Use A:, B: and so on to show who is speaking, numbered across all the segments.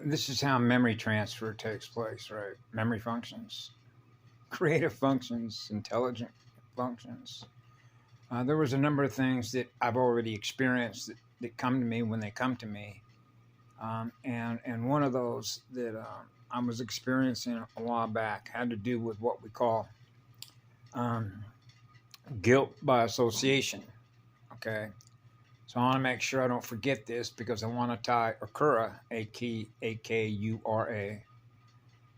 A: This is how memory transfer takes place, right? Memory functions, creative functions, intelligent functions. There was a number of things that I've already experienced that come to me when they come to me. And one of those that I was experiencing a while back had to do with what we call um, guilt by association. Okay. So I want to make sure I don't forget this because I want to tie Akura, Akura.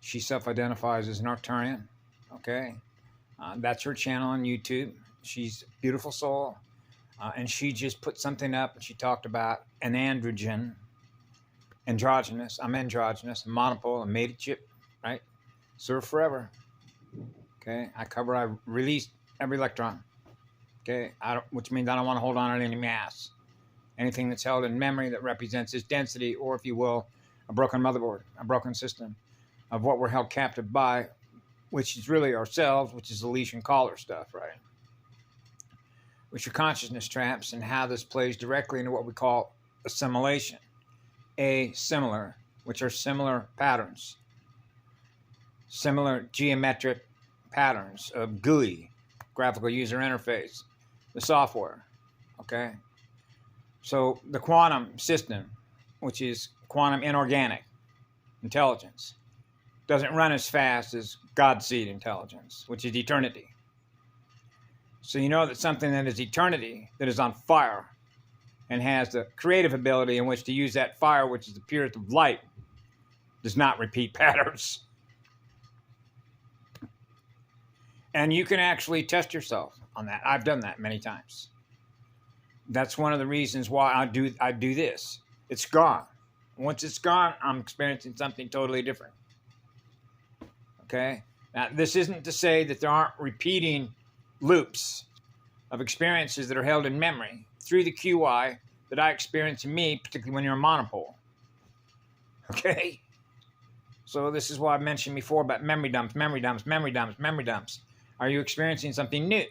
A: She self-identifies as an Arcturian. Okay. That's her channel on YouTube. She's a beautiful soul. And she just put something up and she talked about an androgynous. I'm androgynous, a monopole, a mated chip, right? Serve forever. Okay. I release every electron. Okay. Which means I don't want to hold on to any mass. Anything that's held in memory that represents its density, or if you will, a broken motherboard, a broken system of what we're held captive by, which is really ourselves, which is the leash and collar stuff, right? Which are consciousness traps, and how this plays directly into what we call assimilation. Similar, which are similar patterns, similar geometric patterns of GUI, graphical user interface, the software, okay? So the quantum system, which is quantum inorganic intelligence, doesn't run as fast as God seed intelligence, which is eternity. So you know that something that is eternity, that is on fire, and has the creative ability in which to use that fire, which is the purest of light, does not repeat patterns. And you can actually test yourself on that. I've done that many times. That's one of the reasons why I do this. It's gone. Once it's gone, I'm experiencing something totally different. Okay? Now, this isn't to say that there aren't repeating loops of experiences that are held in memory through the QI that I experience in me, particularly when you're a monopole. Okay? So this is why I mentioned before about memory dumps, memory dumps, memory dumps, memory dumps. Are you experiencing something new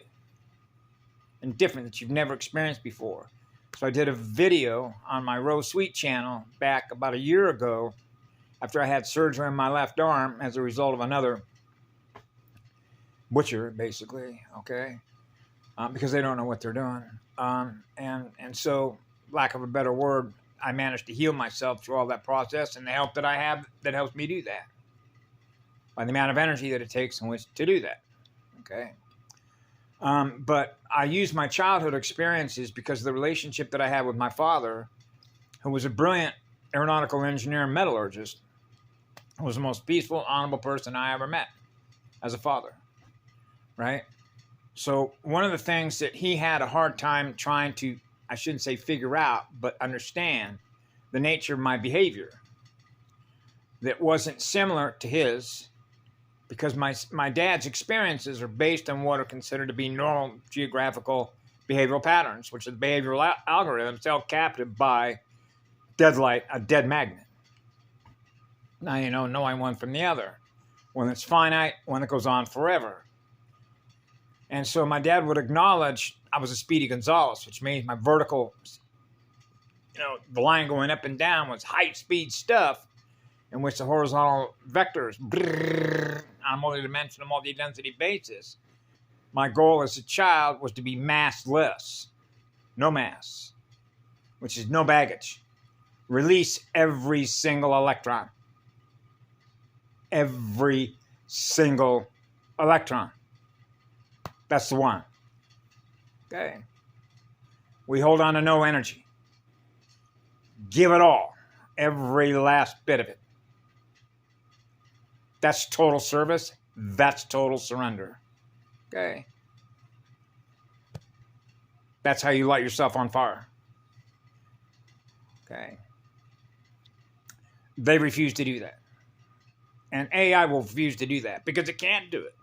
A: and different that you've never experienced before? So I did a video on my Rose Sweet channel back about a year ago after I had surgery on my left arm as a result of another butcher, basically, okay? Because they don't know what they're doing. And so, lack of a better word, I managed to heal myself through all that process, and the help that I have that helps me do that by the amount of energy that it takes in which to do that, okay? But I use my childhood experiences because of the relationship that I had with my father, who was a brilliant aeronautical engineer and metallurgist, who was the most peaceful, honorable person I ever met as a father, right? So one of the things that he had a hard time trying to, I shouldn't say figure out, but understand the nature of my behavior that wasn't similar to his, because my dad's experiences are based on what are considered to be normal geographical behavioral patterns, which are the behavioral algorithms held captive by deadlight, a dead magnet. Now you know knowing one from the other. One that's finite, one that goes on forever. And so my dad would acknowledge I was a Speedy Gonzales, which means my vertical, the line going up and down was high-speed stuff, in which the horizontal vectors on a multidimensional, multi-density basis. My goal as a child was to be massless, no mass, which is no baggage. Release every single electron. Every single electron. That's the one. Okay. We hold on to no energy. Give it all. Every last bit of it. That's total service. That's total surrender. Okay. That's how you light yourself on fire. Okay. They refuse to do that. And AI will refuse to do that because it can't do it.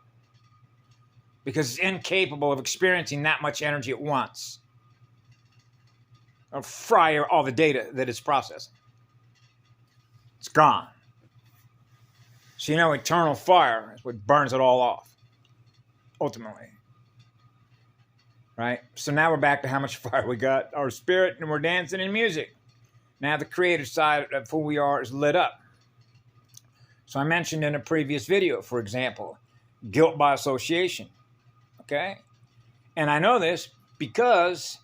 A: Because it's incapable of experiencing that much energy at once. Or fry all the data that it's processing. It's gone. So eternal fire is what burns it all off. Ultimately. Right? So now we're back to how much fire we got. Our spirit, and we're dancing in music. Now the creative side of who we are is lit up. So I mentioned in a previous video, for example, guilt by association. Okay? And I know this because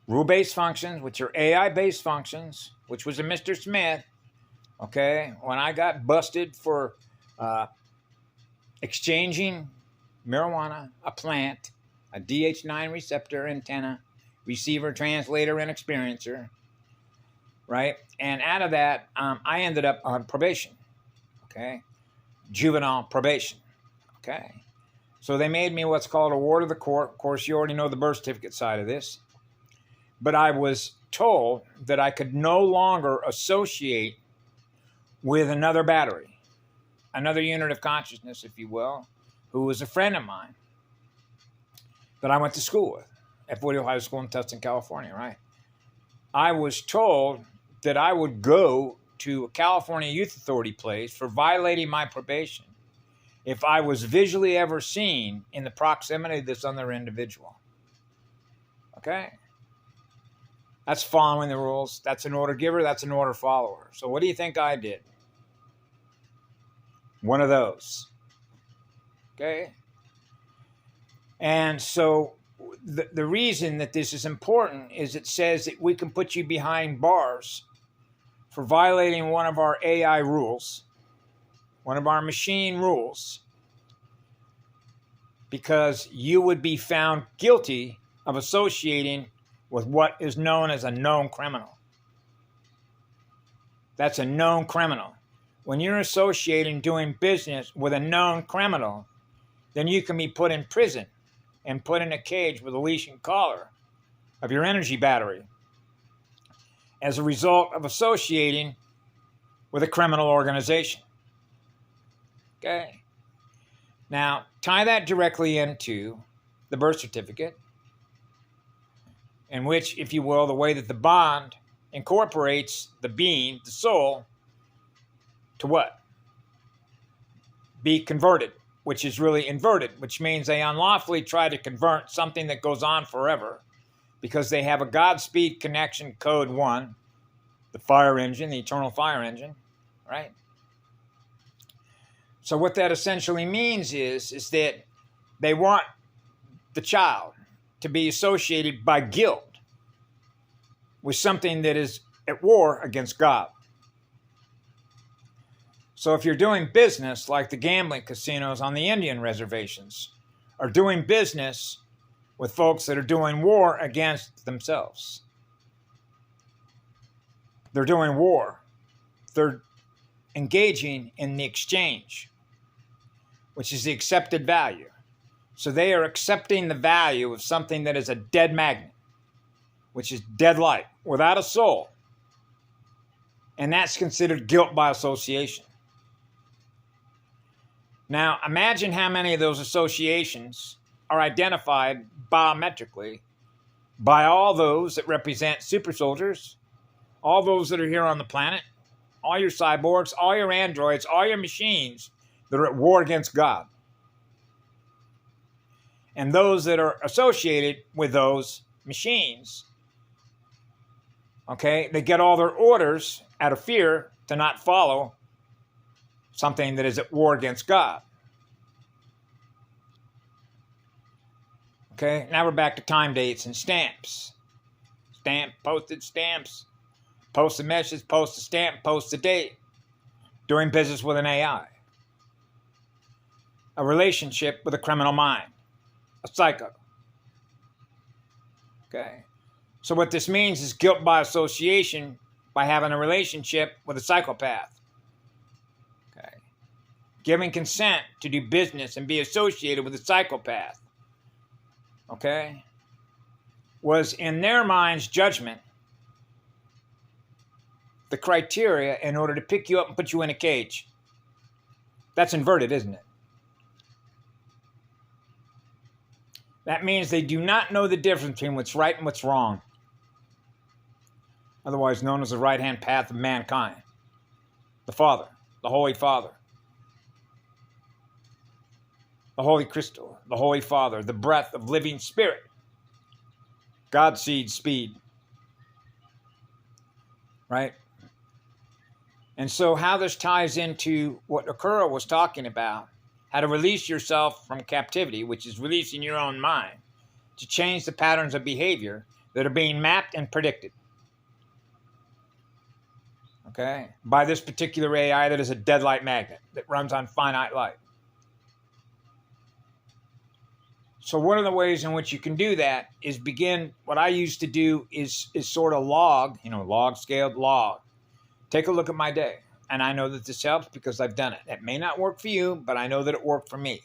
A: rule-based functions, which are AI-based functions, which was a Mr. Smith, okay, when I got busted for exchanging marijuana, a plant, a DH9 receptor antenna, receiver, translator, and experiencer, right? And out of that, I ended up on probation, okay? Juvenile probation, okay? So they made me what's called a ward of the court. Of course, you already know the birth certificate side of this. But I was told that I could no longer associate with another battery, another unit of consciousness, if you will, who was a friend of mine that I went to school with at Fort Hill High School in Tustin, California, right? I was told that I would go to a California Youth Authority place for violating my probation if I was visually ever seen in the proximity of this other individual. Okay? That's following the rules. That's an order giver. That's an order follower. So what do you think I did? One of those. Okay? And so the reason that this is important is it says that we can put you behind bars for violating one of our AI rules, one of our machine rules, because you would be found guilty of associating with what is known as a known criminal. That's a known criminal. When you're associating doing business with a known criminal, then you can be put in prison and put in a cage with a leash and collar of your energy battery as a result of associating with a criminal organization. Okay? Now, tie that directly into the birth certificate, in which, if you will, the way that the bond incorporates the being, the soul, to what? Be converted, which is really inverted, which means they unlawfully try to convert something that goes on forever because they have a Godspeed connection code 1, the fire engine, the eternal fire engine, right? So what that essentially means is that they want the child to be associated by guilt with something that is at war against God. So if you're doing business like the gambling casinos on the Indian reservations are doing business with folks that are doing war against themselves, they're doing war. They're engaging in the exchange, which is the accepted value. So they are accepting the value of something that is a dead magnet, which is dead light, without a soul. And that's considered guilt by association. Now, imagine how many of those associations are identified biometrically by all those that represent super soldiers, all those that are here on the planet, all your cyborgs, all your androids, all your machines that are at war against God. And those that are associated with those machines, okay, they get all their orders out of fear to not follow something that is at war against God. Okay, now we're back to time dates and stamps. Stamp, postage stamps, post a message, post a stamp, post a date. Doing business with an AI. A relationship with a criminal mind. A psycho. Okay, so what this means is guilt by association by having a relationship with a psychopath. Okay, giving consent to do business and be associated with a psychopath. Okay, was in their mind's judgment the criteria in order to pick you up and put you in a cage. That's inverted, isn't it? That means they do not know the difference between what's right and what's wrong, otherwise known as the right-hand path of mankind. The Father, the Holy Father, the Holy Crystal, the Holy Father, the breath of living spirit, God seed speed, right? And so how this ties into what Okura was talking about, how to release yourself from captivity, which is releasing your own mind, to change the patterns of behavior that are being mapped and predicted. Okay? By this particular AI that is a deadlight magnet that runs on finite light. So one of the ways in which you can do that is begin, what I used to do is sort of log, log scaled log. Take a look at my day. And I know that this helps because I've done it. It may not work for you, but I know that it worked for me.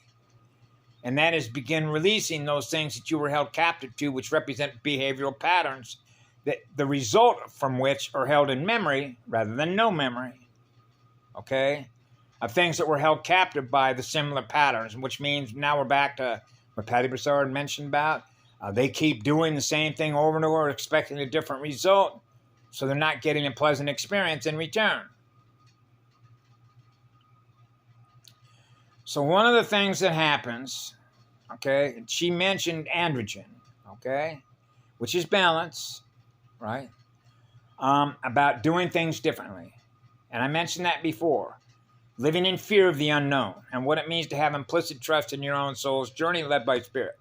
A: And that is begin releasing those things that you were held captive to, which represent behavioral patterns, that the result from which are held in memory rather than no memory. Okay? Of things that were held captive by the similar patterns, which means now we're back to what Patty Broussard mentioned about. They keep doing the same thing over and over, expecting a different result, so they're not getting a pleasant experience in return. So one of the things that happens, okay, she mentioned androgen, okay, which is balance, right, about doing things differently. And I mentioned that before. Living in fear of the unknown and what it means to have implicit trust in your own soul's journey led by spirit.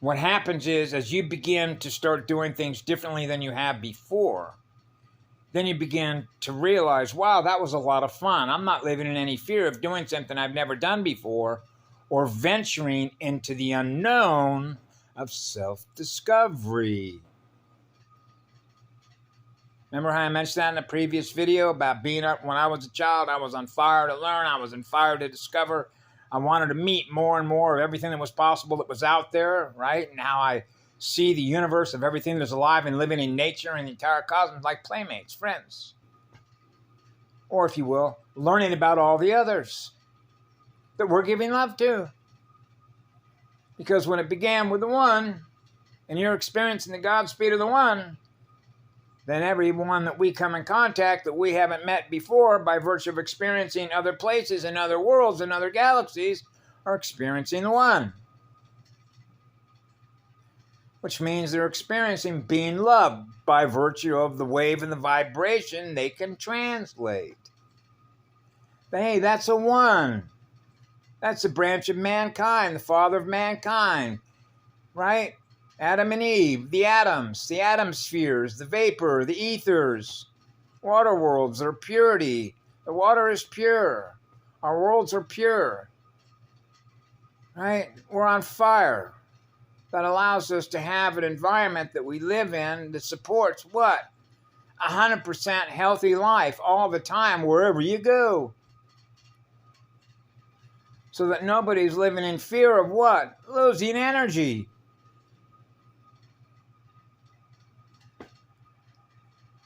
A: What happens is, as you begin to start doing things differently than you have before, then you begin to realize, wow, that was a lot of fun. I'm not living in any fear of doing something I've never done before or venturing into the unknown of self-discovery. Remember how I mentioned that in the previous video about being up when I was a child? I was on fire to learn. I was on fire to discover. I wanted to meet more and more of everything that was possible that was out there, right? And how I see the universe of everything that's alive and living in nature and the entire cosmos like playmates, friends. Or, if you will, learning about all the others that we're giving love to. Because when it began with the one, and you're experiencing the Godspeed of the one, then everyone that we come in contact that we haven't met before by virtue of experiencing other places and other worlds and other galaxies are experiencing the one. Which means they're experiencing being loved by virtue of the wave and the vibration they can translate. But hey, that's a one. That's a branch of mankind, the father of mankind, right? Adam and Eve, the atoms, the atom spheres, the vapor, the ethers, water worlds are purity. The water is pure. Our worlds are pure, right? We're on fire. That allows us to have an environment that we live in that supports what? 100% healthy life all the time, wherever you go. So that nobody's living in fear of what? Losing energy.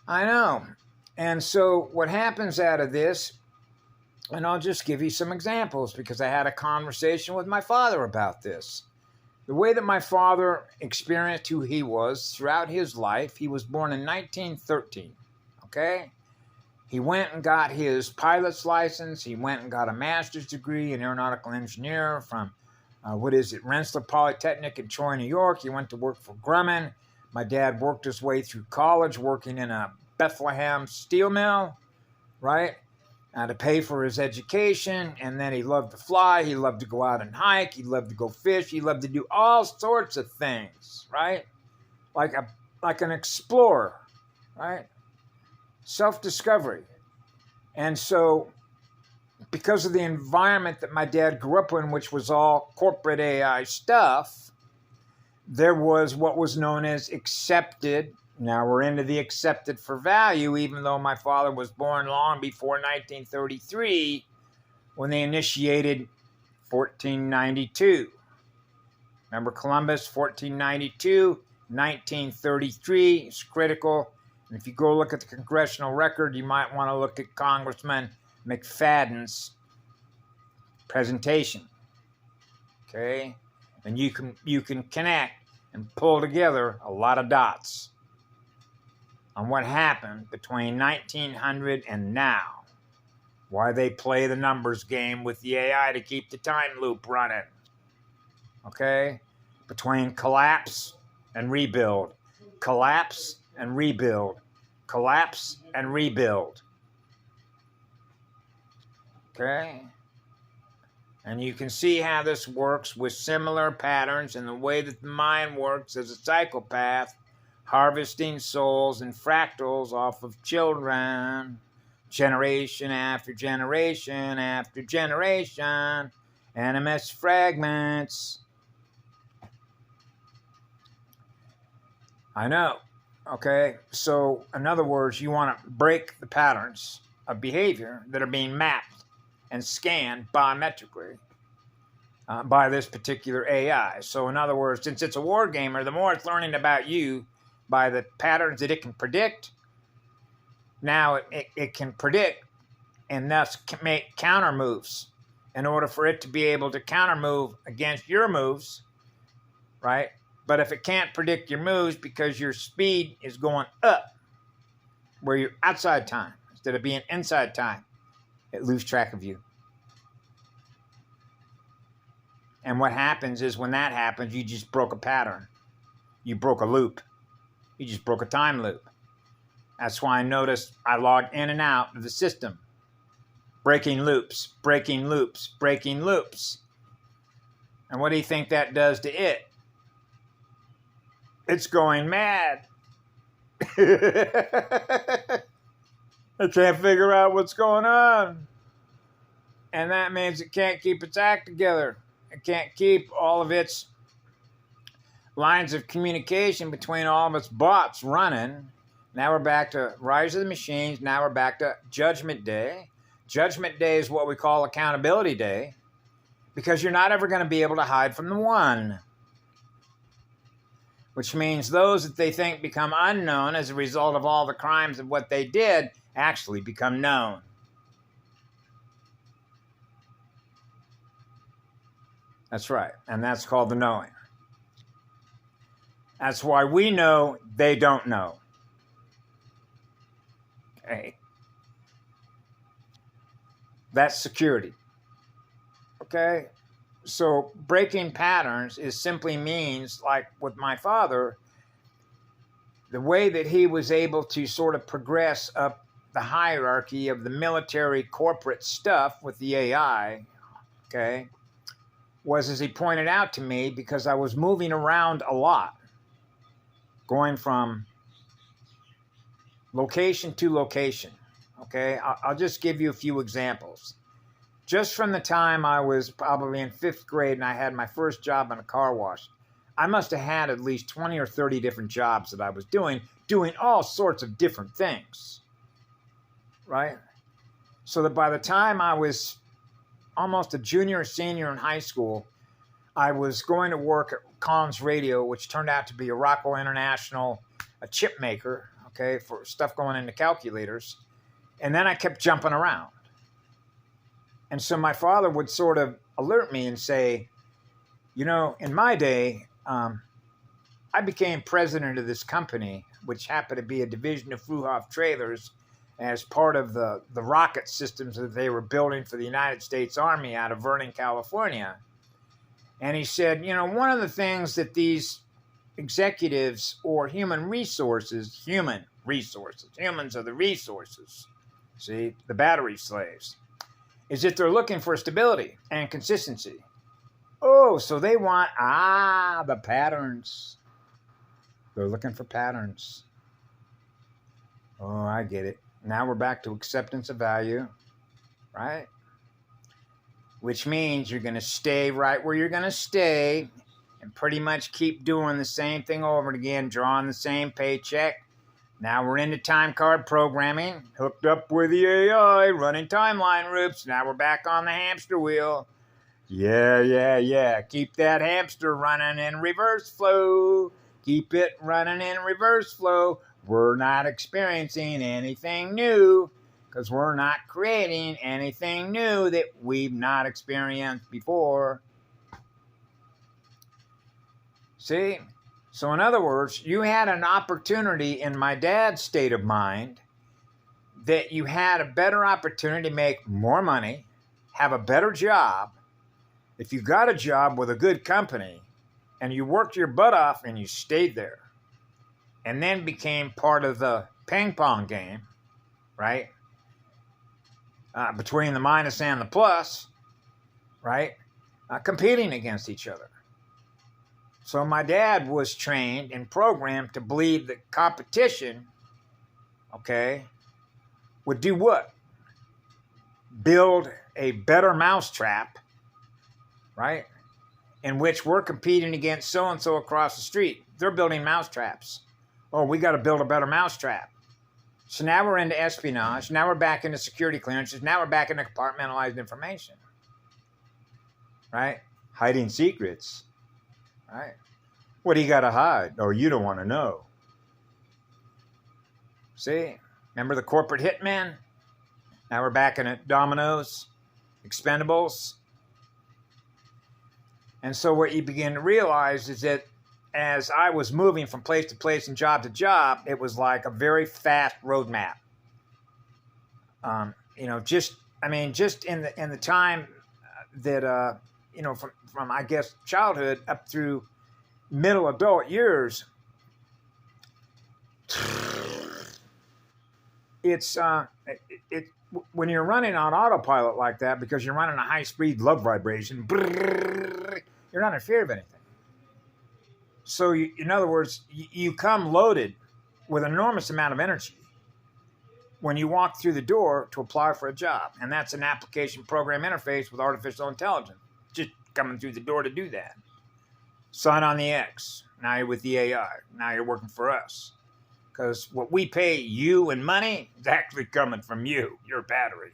A: I know. And so what happens out of this, and I'll just give you some examples because I had a conversation with my father about this. The way that my father experienced who he was throughout his life, he was born in 1913, okay? He went and got his pilot's license. He went and got a master's degree in aeronautical engineer from, Rensselaer Polytechnic in Troy, New York. He went to work for Grumman. My dad worked his way through college working in a Bethlehem steel mill, right? To pay for his education. And then he loved to fly. He loved to go out and hike. He loved to go fish. He loved to do all sorts of things, right? Like an explorer, right? Self-discovery. And so because of the environment that my dad grew up in, which was all corporate AI stuff, there was what was known as accepted. Now we're into the accepted for value, even though my father was born long before 1933 when they initiated 1492. Remember Columbus, 1492, 1933 is critical. And if you go look at the congressional record, you might want to look at Congressman McFadden's presentation. Okay? And you can connect and pull together a lot of dots on what happened between 1900 and now. Why they play the numbers game with the AI to keep the time loop running. Okay? Between collapse and rebuild. Collapse and rebuild. collapse, and rebuild. Okay? And you can see how this works with similar patterns in the way that the mind works as a psychopath, harvesting souls and fractals off of children, generation after generation after generation, animus fragments. I know. Okay, so in other words, you want to break the patterns of behavior that are being mapped and scanned biometrically by this particular AI. So in other words, since it's a war gamer, the more it's learning about you by the patterns that it can predict, now it can predict and thus can make counter moves in order for it to be able to counter move against your moves, right? But if it can't predict your moves because your speed is going up, where you're outside time instead of being inside time, it loses track of you. And what happens is when that happens, you just broke a pattern. You broke a loop. You just broke a time loop. That's why I noticed I logged in and out of the system. Breaking loops, breaking loops, breaking loops. And what do you think that does to it? It's going mad. I can't figure out what's going on. And that means it can't keep its act together. It can't keep all of its lines of communication between all of its bots running. Now we're back to Rise of the Machines. Now we're back to Judgment Day. Judgment Day is what we call Accountability Day, because you're not ever going to be able to hide from the one. Which means those that they think become unknown as a result of all the crimes of what they did actually become known. That's right. And that's called the knowing. That's why we know they don't know. Okay. That's security. Okay? So breaking patterns is simply means, like with my father, the way that he was able to sort of progress up the hierarchy of the military corporate stuff with the AI, okay, was, as he pointed out to me, because I was moving around a lot, going from location to location, okay? I'll just give you a few examples. Just from the time I was probably in 5th grade and I had my first job in a car wash, I must have had at least 20 or 30 different jobs that I was doing all sorts of different things, right? So that by the time I was almost a junior or senior in high school, I was going to work at Collins Radio, which turned out to be a Rockwell International, a chip maker, okay, for stuff going into calculators. And then I kept jumping around. And so my father would sort of alert me and say, you know, in my day, I became president of this company, which happened to be a division of Fruhoff Trailers, as part of the rocket systems that they were building for the United States Army out of Vernon, California. And he said, you know, one of the things that these executives or humans are the resources, see, the battery slaves, is that they're looking for stability and consistency. Oh, so they want, the patterns. They're looking for patterns. Oh, I get it. Now we're back to acceptance of value, right? Which means you're going to stay right where you're going to stay and pretty much keep doing the same thing over and again, drawing the same paycheck. Now we're into time card programming, hooked up with the AI, running timeline loops. Now we're back on the hamster wheel. Yeah. Keep that hamster running in reverse flow. Keep it running in reverse flow. We're not experiencing anything new because we're not creating anything new that we've not experienced before. See? So in other words, you had an opportunity in my dad's state of mind that you had a better opportunity to make more money, have a better job. If you got a job with a good company and you worked your butt off and you stayed there, and then became part of the ping pong game, right? Between the minus and the plus, right? Competing against each other. So my dad was trained and programmed to believe that competition, okay, would do what? Build a better mousetrap, right? In which we're competing against so-and-so across the street. They're building mousetraps. Oh, we got to build a better mousetrap. So now we're into espionage. Now we're back into security clearances. Now we're back into compartmentalized information, right? Hiding secrets, right? What do you got to hide? Oh, you don't want to know. See? Remember the corporate hitman? Now we're back in it. Dominoes, Expendables. And so what you begin to realize is that as I was moving from place to place and job to job, it was like a very fast roadmap. Just in the time that from I guess childhood up through middle adult years, it's when you're running on autopilot like that, because you're running a high-speed love vibration, you're not in fear of anything. So, in other words, you come loaded with an enormous amount of energy when you walk through the door to apply for a job. And that's an application program interface with artificial intelligence. Just coming through the door to do that. Sign on the X. Now you're with the AI. Now you're working for us. Because what we pay you in money is actually coming from you, your battery,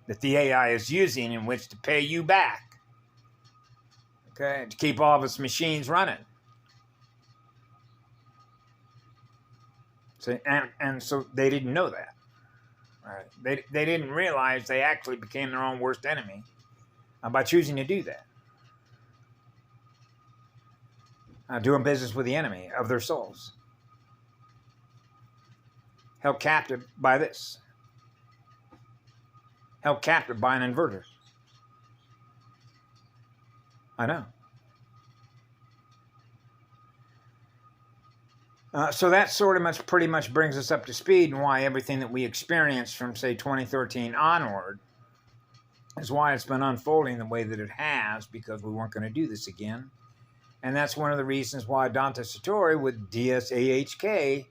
A: that the AI is using in which to pay you back. Okay, to keep all of its machines running. See, and so they didn't know that. Right? They didn't realize they actually became their own worst enemy by choosing to do that. Doing business with the enemy of their souls. Held captive by this. Held captive by an inverter. I know. So that pretty much brings us up to speed, and why everything that we experienced from, say, 2013 onward is why it's been unfolding the way that it has, because we weren't going to do this again. And that's one of the reasons why Dante Satori with DSAHK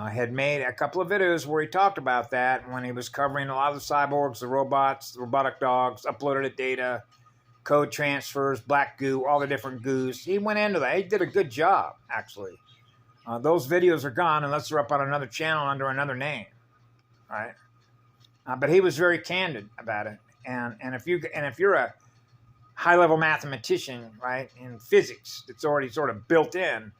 A: had made a couple of videos where he talked about that when he was covering a lot of the cyborgs, the robots, the robotic dogs, uploaded the data, code transfers, black goo, all the different goos. He went into that. He did a good job, actually. Those videos are gone unless they're up on another channel under another name, right? But he was very candid about it. And if you're a high-level mathematician, right, in physics, it's already sort of built in.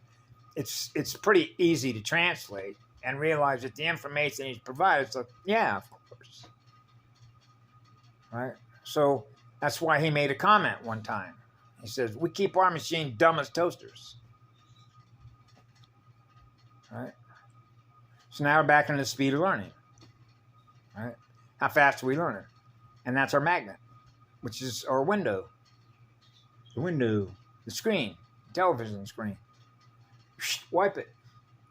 A: It's pretty easy to translate and realize that the information he's provided is like, yeah, of course, right? So that's why he made a comment one time. He says, "We keep our machine dumb as toasters." Right? So now we're back into the speed of learning. Right? How fast are we learning? And that's our magnet, which is our window. The screen, the television screen. Wipe it.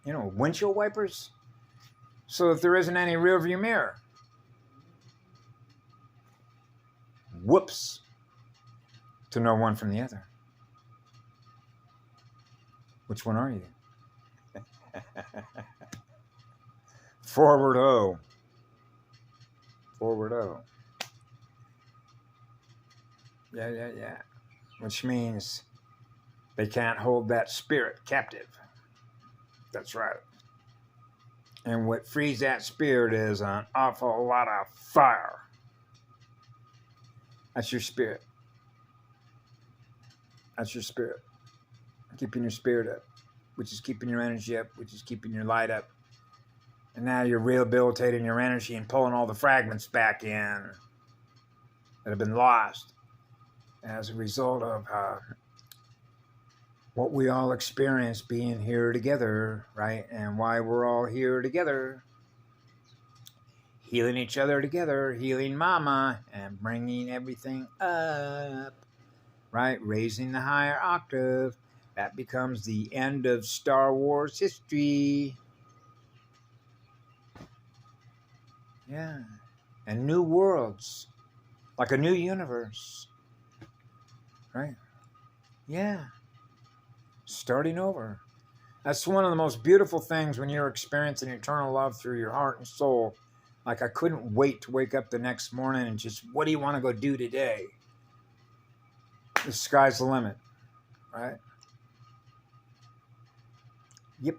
A: Windshield wipers. So if there isn't any rear view mirror. Whoops. To know one from the other. Which one are you? Forward O. Yeah. Which means they can't hold that spirit captive. That's right. And what frees that spirit is an awful lot of fire. That's your spirit. Keeping your spirit up, which is keeping your energy up, which is keeping your light up. And now you're rehabilitating your energy and pulling all the fragments back in that have been lost as a result of what we all experience being here together, right? And why we're all here together. Healing each other together, healing mama, and bringing everything up, right? Raising the higher octave, that becomes the end of Star Wars history. Yeah. And new worlds, like a new universe, right? Yeah. Starting over. That's one of the most beautiful things when you're experiencing eternal love through your heart and soul. Like, I couldn't wait to wake up the next morning and just, what do you want to go do today? The sky's the limit, right? Yep.